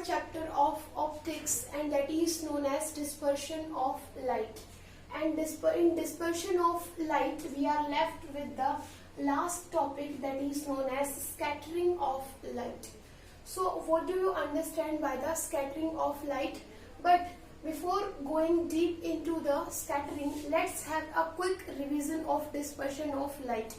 chapter of optics, and that is known as dispersion of light. And in dispersion of light we are left with the last topic, that is known as scattering of light. So what do you understand by the scattering of light? But before going deep into the scattering, let's have a quick revision of dispersion of light.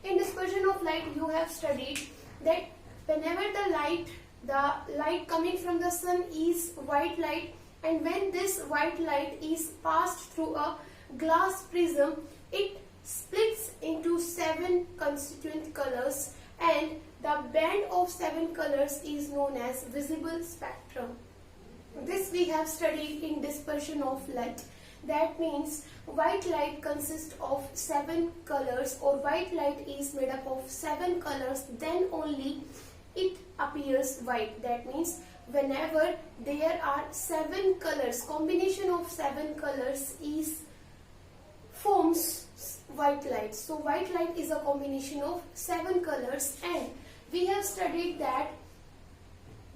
In dispersion of light, you have studied that whenever the light coming from the sun is white light, and when this white light is passed through a glass prism, it splits into 7 constituent colors, and the band of 7 colors is known as visible spectrum. This we have studied in dispersion of light. That means white light consists of 7 colors, or white light is made up of 7 colors, then only it appears white. That means whenever there are 7 colors, combination of 7 colors forms white light. So white light is a combination of 7 colors, and we have studied that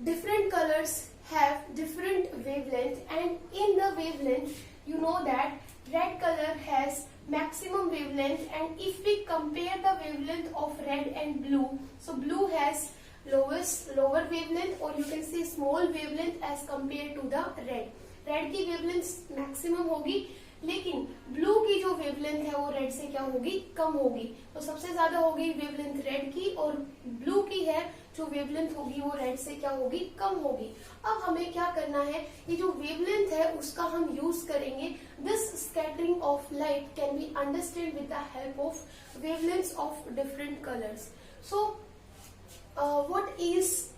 different colors have different wavelength, and in the wavelength you know that red color has maximum wavelength, and if we compare the wavelength of red and blue, so blue has lower wavelength, or you can say small wavelength as compared to the red. Red की wavelength maximum होगी, लेकिन blue की जो wavelength है वो red से क्या होगी, कम होगी. तो सबसे ज्यादा होगी वेवलेंथ रेड की, और ब्लू की है जो वेवलेंथ होगी वो रेड से क्या होगी, कम होगी. अब हमें क्या करना है, ये जो वेवलेंथ है उसका हम यूज करेंगे. This scattering of light can be understand with the help of wavelengths of different colours. So what is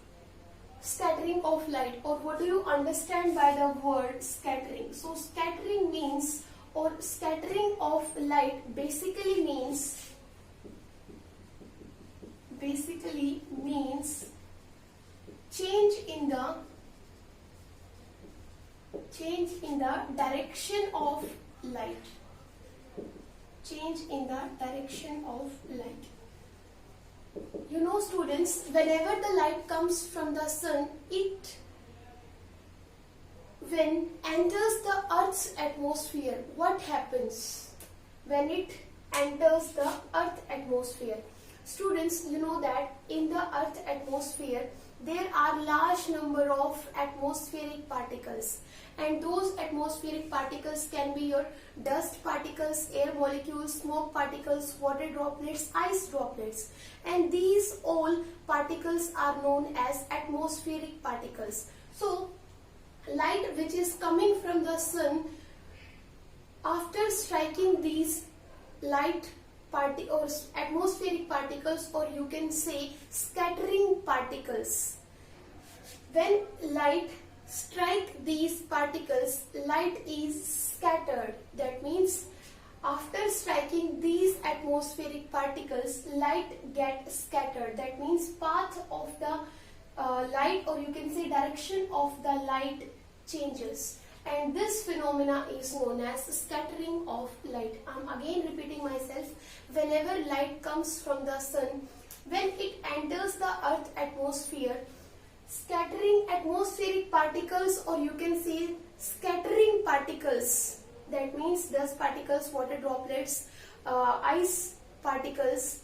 scattering of light, or what do you understand by the word scattering? So scattering means, or scattering of light basically means change in the direction of light. Change in the direction of light. You know students, whenever the light comes from the sun, when enters the Earth's atmosphere, what happens when it enters the Earth atmosphere? Students, you know that in the Earth atmosphere there are large number of atmospheric particles, and those atmospheric particles can be your dust particles, air molecules, smoke particles, water droplets, ice droplets, and these all particles are known as atmospheric particles. So light which is coming from the sun, after striking these light or atmospheric particles, or you can say scattering particles, when light strike these particles, light is scattered. That means after striking these atmospheric particles, light gets scattered. That means path of the light, or you can say direction of the light changes, and this phenomena is known as scattering of light. I'm again repeating myself. Whenever light comes from the sun, when it enters the Earth atmosphere, scattering atmospheric particles, or you can say scattering particles, that means dust particles, water droplets, ice particles,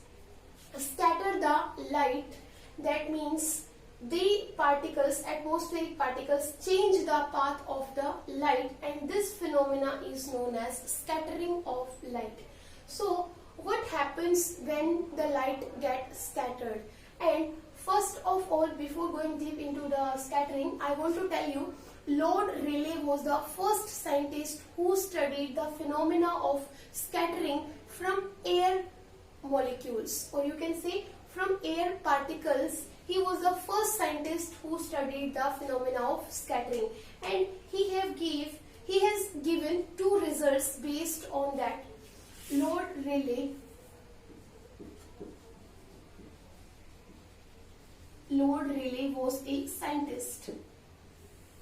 scatter the light. That means the particles, atmospheric particles, change the path of the light, and this phenomena is known as scattering of light. So what happens when the light gets scattered? And first of all, before going deep into the scattering, I want to tell you, Lord Rayleigh was the first scientist who studied the phenomena of scattering from air molecules, or you can say from air particles. He was the first scientist who studied the phenomena of scattering, and he has given 2 results based on that. Lord Rayleigh was a scientist,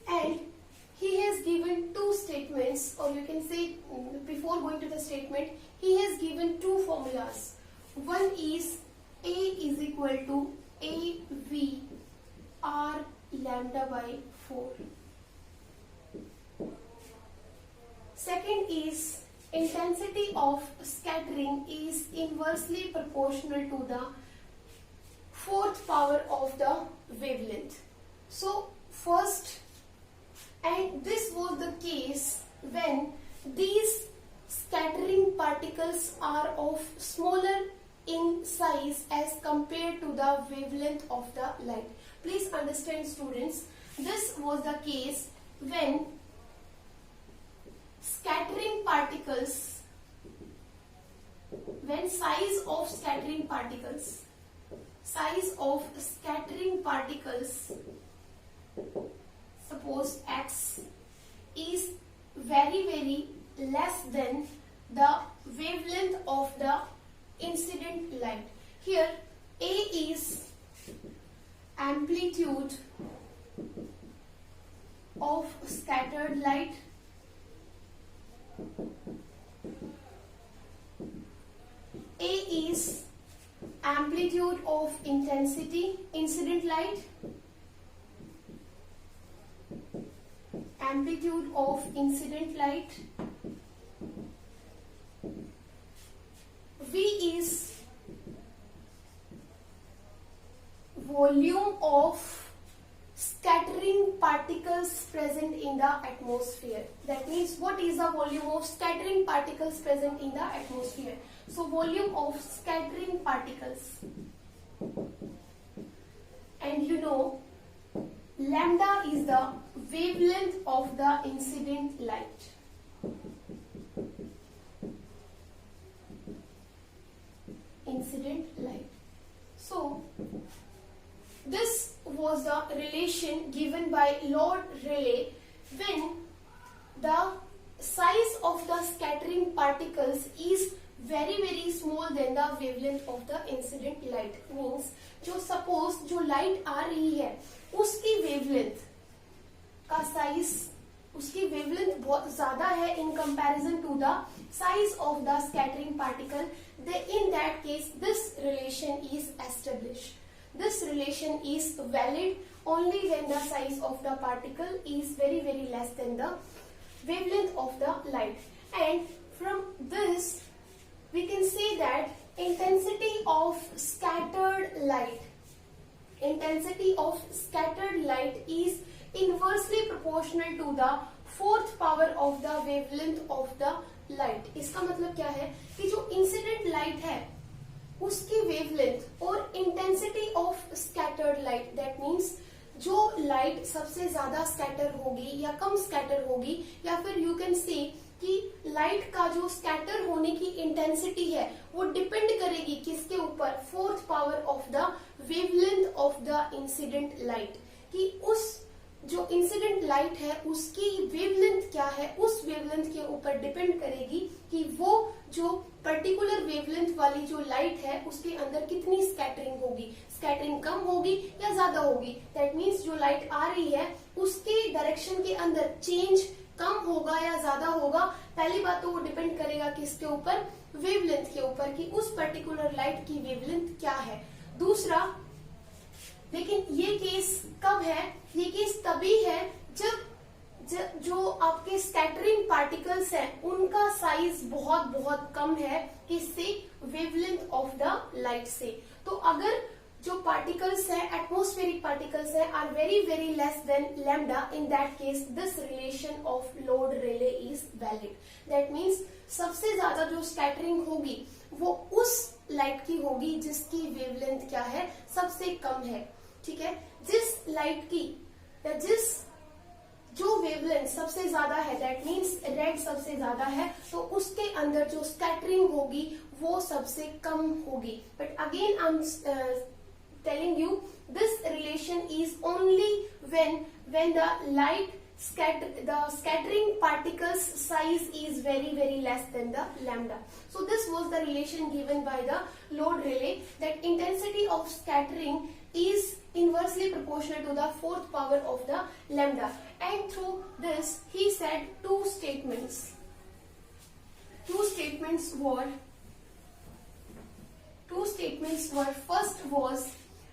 and he has given 2 statements, or you can say, before going to the statement, he has given 2 formulas. One is A is equal to AV R lambda by 4. Second is intensity of scattering is inversely proportional to the fourth power of the wavelength. So first, and this was the case when these scattering particles are of smaller in size as compared to the wavelength of the light. Please understand, students, this was the case when scattering particles, when size of scattering particles, suppose x is very less than the wavelength of the incident light. Here A is amplitude of scattered light, A is amplitude of intensity incident light, amplitude of incident light, V is volume of scattering particles present in the atmosphere. That means, what is the volume of scattering particles present in the atmosphere? So volume of scattering particles, and you know lambda is the wavelength of the incident light. So this was the relation given by Lord Rayleigh when the size of the scattering particles is very small than the wavelength of the incident light. Means जो suppose जो light आ रही है उसकी wavelength का size, उसकी wavelength बहुत ज़्यादा है in comparison to the size of the scattering particle. In that case, this relation is established. This relation is valid only when the size of the particle is very less than the wavelength of the light. And from this, we can say that intensity of scattered light is inversely proportional to the fourth power of the wavelength of the light. इसका मतलब क्या है कि जो incident light है उसकी wavelength और intensity of scattered light, that means जो लाइट सबसे ज्यादा स्कैटर होगी या कम स्कैटर होगी, या फिर यू कैन से कि लाइट का जो स्कैटर होने की इंटेंसिटी है वो डिपेंड करेगी किसके ऊपर, fourth power of the wavelength of the incident light, कि उस जो इंसिडेंट लाइट है उसकी वेवलेंथ क्या है, उस वेवलेंथ के ऊपर डिपेंड करेगी कि वो जो पर्टिकुलर वेवलेंथ वाली जो लाइट है उसके अंदर कितनी स्कैटरिंग होगी, स्कैटरिंग कम होगी या ज्यादा होगी. दैट मीन्स जो लाइट आ रही है उसके डायरेक्शन के अंदर चेंज कम होगा या ज्यादा होगा. पहली बात तो वो डिपेंड करेगा किसके ऊपर, वेवलेंथ के ऊपर, कि उस पर्टिकुलर लाइट की वेवलेंथ क्या है. दूसरा, लेकिन ये केस कब है, ये केस तभी है जब जो आपके स्कैटरिंग पार्टिकल्स हैं उनका साइज बहुत कम है किससे, वेवलेंथ ऑफ द लाइट से. तो अगर जो पार्टिकल्स हैं, एटमॉस्फेरिक पार्टिकल्स हैं, are very less than lambda, in that case this relation of Lord Rayleigh is valid. That means सबसे ज्यादा जो स्कैटरिंग होगी वो उस लाइट की होगी जिसकी वेवलेंथ क्या है, सबसे कम है. ठीक है, जिस लाइट की या जिस जो वेवलेंथ सबसे ज्यादा है, दैट मीन्स रेड सबसे ज्यादा है, तो उसके अंदर जो स्कैटरिंग होगी वो सबसे कम होगी. But again I am telling you this relation is only when the light the scattering particles size is very less than the lambda. So this was the relation given by the Lord Rayleigh, that intensity of scattering is inversely proportional to the fourth power of the lambda. And through this he said two statements were, first was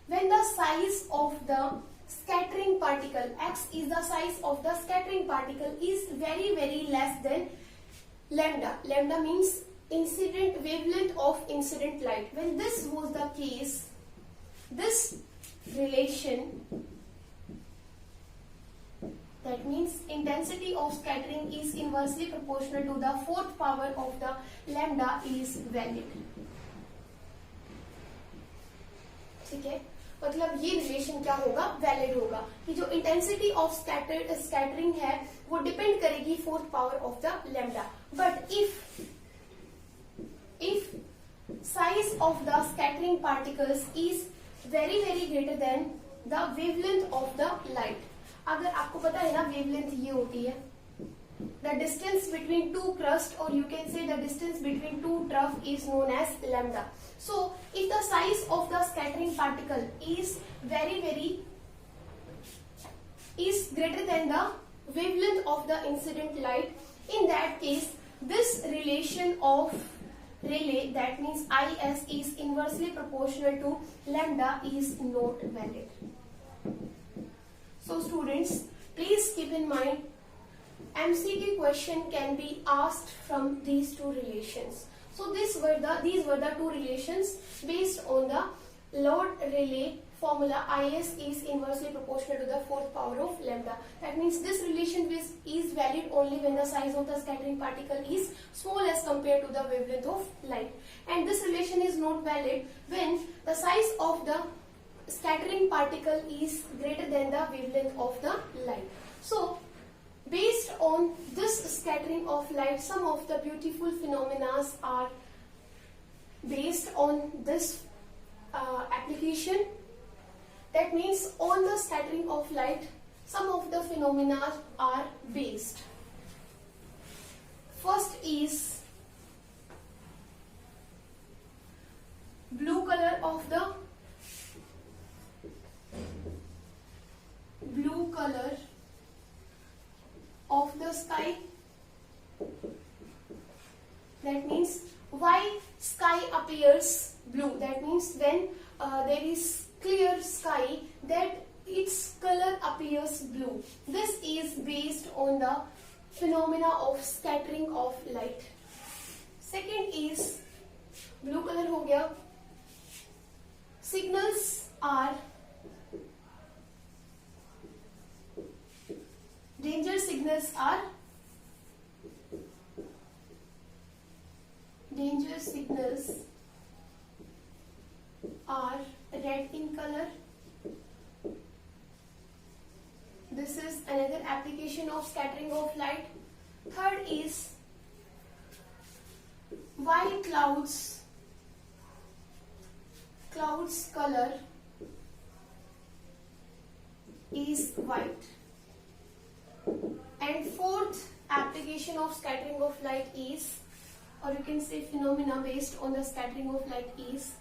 when the size of the scattering particle, x is the size of the scattering particle, is very very less than lambda. Lambda means incident wavelength of incident light. When this was the case, this relation, that means intensity of scattering is inversely proportional to the fourth power of the lambda is valid. ठीक है, मतलब ये relation क्या होगा, valid होगा कि जो intensity of scattering है वो डिपेंड करेगी fourth power of the lambda. But if size of the scattering particles is very very greater than the wavelength of the light. अगर आपको पता है ना वेवलेंथ ये होती है the distance between two crust, or you can say the distance between two trough is known as lambda. So if the size of the scattering particle is is greater than the wavelength of the incident light, in that case this relation of Rayleigh, that means IS, is inversely proportional to lambda, is not valid. So students, please keep in mind MCQ question can be asked from these two relations. So these were the two relations based on the Lord-Rayleigh formula. IS is inversely proportional to the fourth power of lambda. That means this relation is valid only when the size of the scattering particle is small as compared to the wavelength of light. And this relation is not valid when the size of the scattering particle is greater than the wavelength of the light. So based on this scattering of light, some of the beautiful phenomena are based on this application. That means on the scattering of light, some of the phenomena are based. First is blue color of the sky. That means why sky appears blue. That means when there is clear sky, that its color appears blue. This is based on the phenomena of scattering of light. Second is blue color हो गया. Signals are danger signals are red in color. This is another application of scattering of light. Third is white clouds color is white. And fourth application of scattering of light is, or you can say phenomena based on the scattering of light, is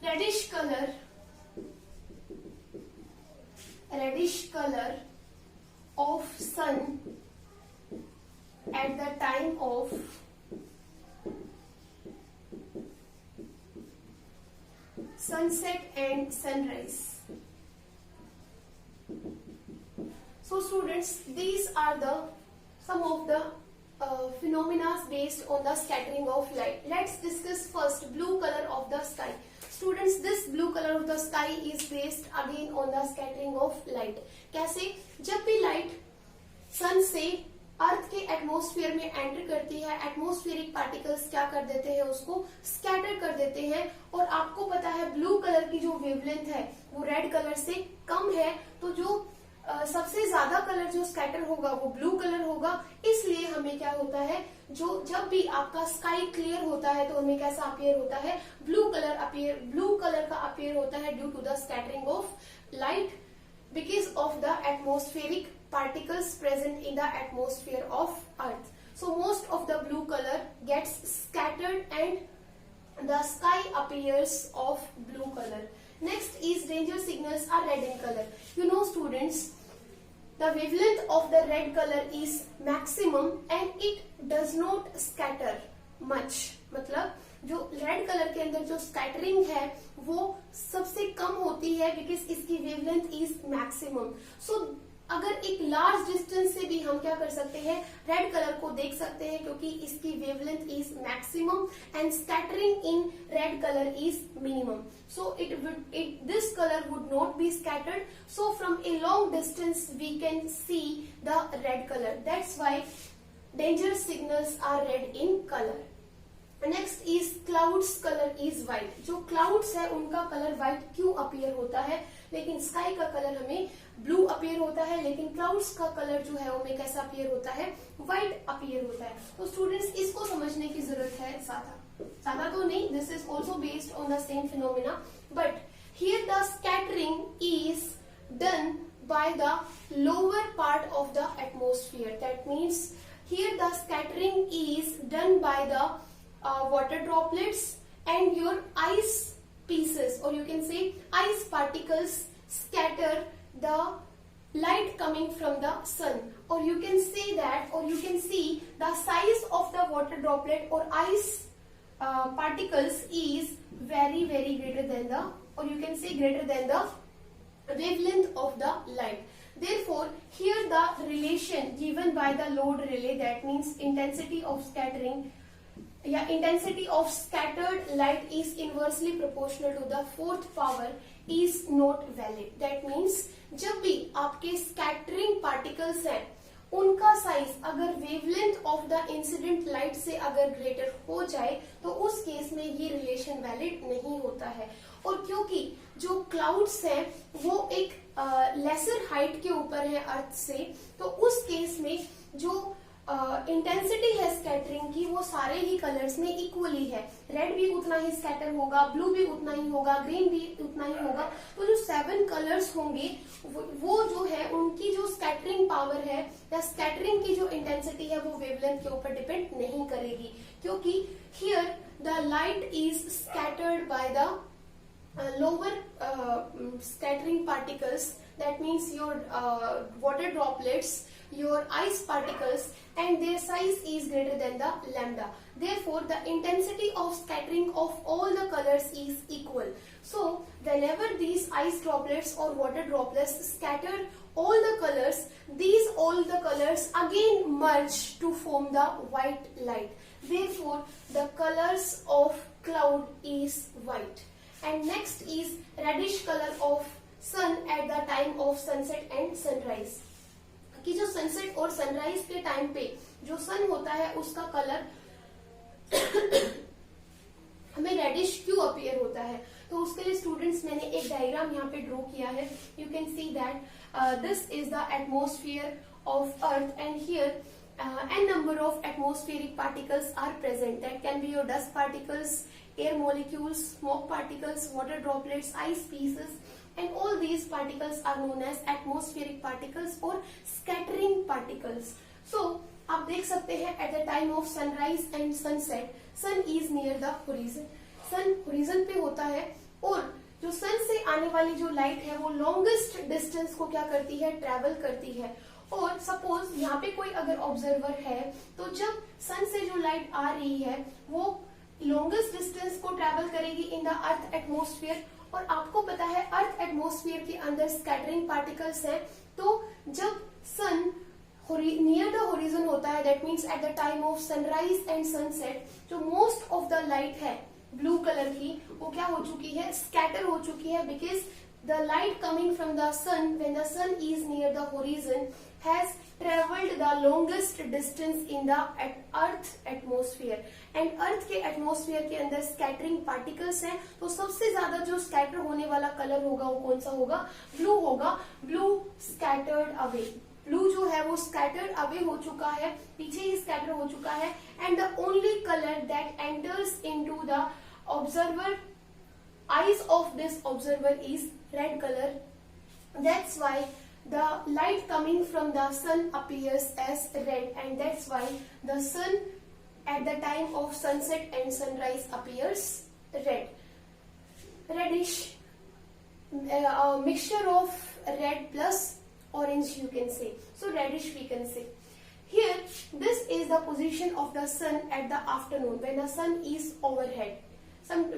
reddish color of sun at the time of sunset and sunrise. So students, these are some of the phenomena based on the scattering of light. Let's discuss first blue color of the sky. Students, this blue color of the sky is based again on the scattering of light. कैसे? जब भी light सन से अर्थ के atmosphere में enter करती है, atmospheric particles क्या कर देते हैं, उसको स्कैटर कर देते हैं. और आपको पता है ब्लू कलर की जो वेवलेंथ है वो रेड कलर से कम है, तो जो सबसे ज्यादा कलर जो स्कैटर होगा वो ब्लू कलर होगा. इसलिए हमें क्या होता है, जो जब भी आपका स्काई क्लियर होता है तो हमें कैसा अपीयर होता है, ब्लू कलर का अपीयर होता है due to the scattering of light because of the atmospheric particles present in the atmosphere of earth. So most of the blue color gets scattered and the sky appears of blue color. Next is danger signals are red in color. You know students, the wavelength of the red color is maximum and it does not scatter much. मतलब जो red colour के अंदर जो scattering है वो सबसे कम होती है बिकॉज इसकी वेवलेंथ इज मैक्सिमम। सो अगर एक लार्ज डिस्टेंस से भी हम क्या कर सकते हैं, रेड कलर को देख सकते हैं क्योंकि इसकी wavelength is maximum and scattering in red colour is minimum. So this color would not be scattered. So from a long distance we can see the red color. That's why danger signals are red in color. Next is clouds color is white. जो clouds है उनका colour white क्यों appear होता है, लेकिन sky का colour हमें blue appear होता है, लेकिन क्लाउड्स का कलर जो है हमें कैसा अपीयर होता है, व्हाइट अपीयर होता है। तो स्टूडेंट्स इसको समझने की जरूरत है, ज्यादा तो नहीं, this is also based on the same phenomena, but here the scattering is done by the lower part of the atmosphere. That means here the scattering is done by the water droplets and your ice pieces, or you can say ice particles scatter the light coming from the sun, or you can say that, or you can see the size of the water droplet or ice particles is very greater than the, or you can say greater than the wavelength of the light. Therefore here the relation given by the load relay, that means intensity of scattering, intensity of scattered light is inversely proportional to the fourth power, is not valid. That means जब भी आपके scattering particles हैं उनका size अगर wavelength of the incident light से अगर greater हो जाए तो उस केस में ये रिलेशन वैलिड नहीं होता है। और क्योंकि जो क्लाउड्स हैं वो एक लेसर हाइट के ऊपर है अर्थ से, तो उस केस में जो इंटेंसिटी है स्कैटरिंग की वो सारे ही कलर्स में इक्वली है। रेड भी उतना ही स्कैटर होगा, ब्लू भी उतना ही होगा, ग्रीन भी उतना ही होगा। तो जो 7 कलर्स होंगे वो जो है उनकी जो स्कैटरिंग पावर है या स्कैटरिंग की जो इंटेंसिटी है वो वेवलेंथ के ऊपर डिपेंड नहीं करेगी, क्योंकि here the light is scattered by the lower scattering particles, that means your water droplets, your ice particles, and their size is greater than the lambda. Therefore the intensity of scattering of all the colors is equal. So whenever these ice droplets or water droplets scatter all the colors, these all the colors again merge to form the white light. Therefore the colors of cloud is white. And next is reddish color of sun at the time of sunset and sunrise. कि जो sunset और sunrise के time पे जो सन होता है उसका colour हमें रेडिश क्यों अपीयर होता है, तो उसके लिए स्टूडेंट्स मैंने एक डायग्राम यहाँ पे ड्रॉ किया है। You can see that this is the atmosphere of earth and here n number of atmospheric particles are present. That can be your dust particles, air molecules, smoke particles, water droplets, ice pieces, and all these particles are known as atmospheric particles or scattering particles. So आप देख सकते हैं at the time of sunrise and sunset, sun is near the horizon. sun horizon पे होता है और जो सन से आने वाली जो लाइट है वो लॉन्गेस्ट डिस्टेंस को क्या करती है, ट्रेवल करती है। और सपोज यहाँ पे कोई अगर ऑब्जर्वर है तो जब सन से जो लाइट आ रही है वो लॉन्गेस्ट डिस्टेंस को ट्रेवल करेगी इन द अर्थ एटमोस्फियर, और आपको पता है अर्थ एटमोस्फियर के अंदर स्कैटरिंग पार्टिकल्स हैं। तो जब सन नियर द होरिजन होता है, that means at the time of sunrise and sunset, जो मोस्ट ऑफ द लाइट है ब्लू कलर की वो क्या हो चुकी है, स्कैटर हो चुकी है, because the light coming from the sun when the sun is near the horizon has traveled the longest distance in the earth atmosphere, and earth के atmosphere के अंदर scattering particles हैं, तो सबसे ज्यादा जो scatter होने वाला कलर होगा वो कौन सा होगा, blue होगा। blue scattered away, blue जो है वो scattered away हो चुका है, पीछे ही scatter हो चुका है, and the only color that enters into the observer eyes of this observer is red color. That's why the light coming from the sun appears as red, and that's why the sun at the time of sunset and sunrise appears red. Reddish, a mixture of red plus orange you can say. So reddish we can say. Here, this is the position of the sun at the afternoon when the sun is overhead.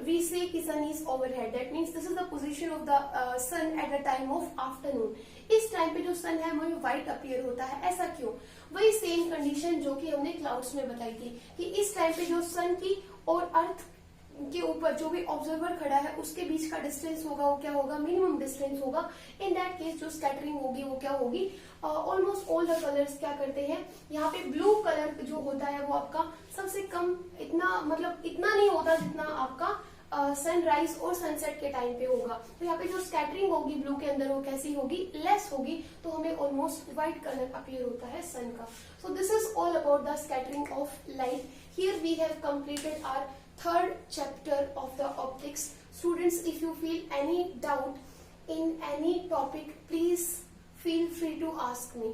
We say कि sun is overhead. That means this is the position of the sun at the time of afternoon. इस time पे जो सन है हमें white appear होता है. ऐसा क्यों? वही सेम कंडीशन जो कि हमने क्लाउड्स में बताई थी कि इस टाइम पे जो सन की और अर्थ के ऊपर जो भी ऑब्जर्वर खड़ा है उसके बीच का डिस्टेंस होगा, वो क्या होगा? मिनिमम डिस्टेंस होगा. इन दैट केस जो स्कैटरिंग होगी वो क्या होगी? ऑलमोस्ट ऑल द कलर्स क्या करते हैं, यहाँ पे ब्लू कलर जो होता है वो आपका सबसे कम, इतना मतलब इतना नहीं होता जितना आपका सनराइज और सनसेट के टाइम पे होगा. तो यहाँ पे जो स्कैटरिंग होगी ब्लू के अंदर वो कैसी होगी? लेस होगी. तो हमें ऑलमोस्ट व्हाइट कलर अपीयर होता है सन का. So this is all about the scattering of light. Here we have completed our third chapter of the optics. Students, if you feel any doubt in any topic, please feel free to ask me.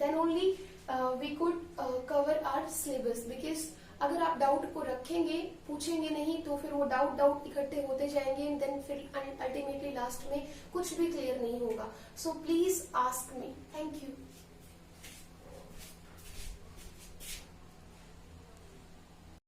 Then only we could cover our syllabus. Because अगर आप doubt को रखेंगे, पूछेंगे नहीं, तो फिर वो doubt इकट्ठे होते जाएंगे and then फिर अल्टीमेटली लास्ट में कुछ भी क्लियर नहीं होगा. So please ask me. Thank you.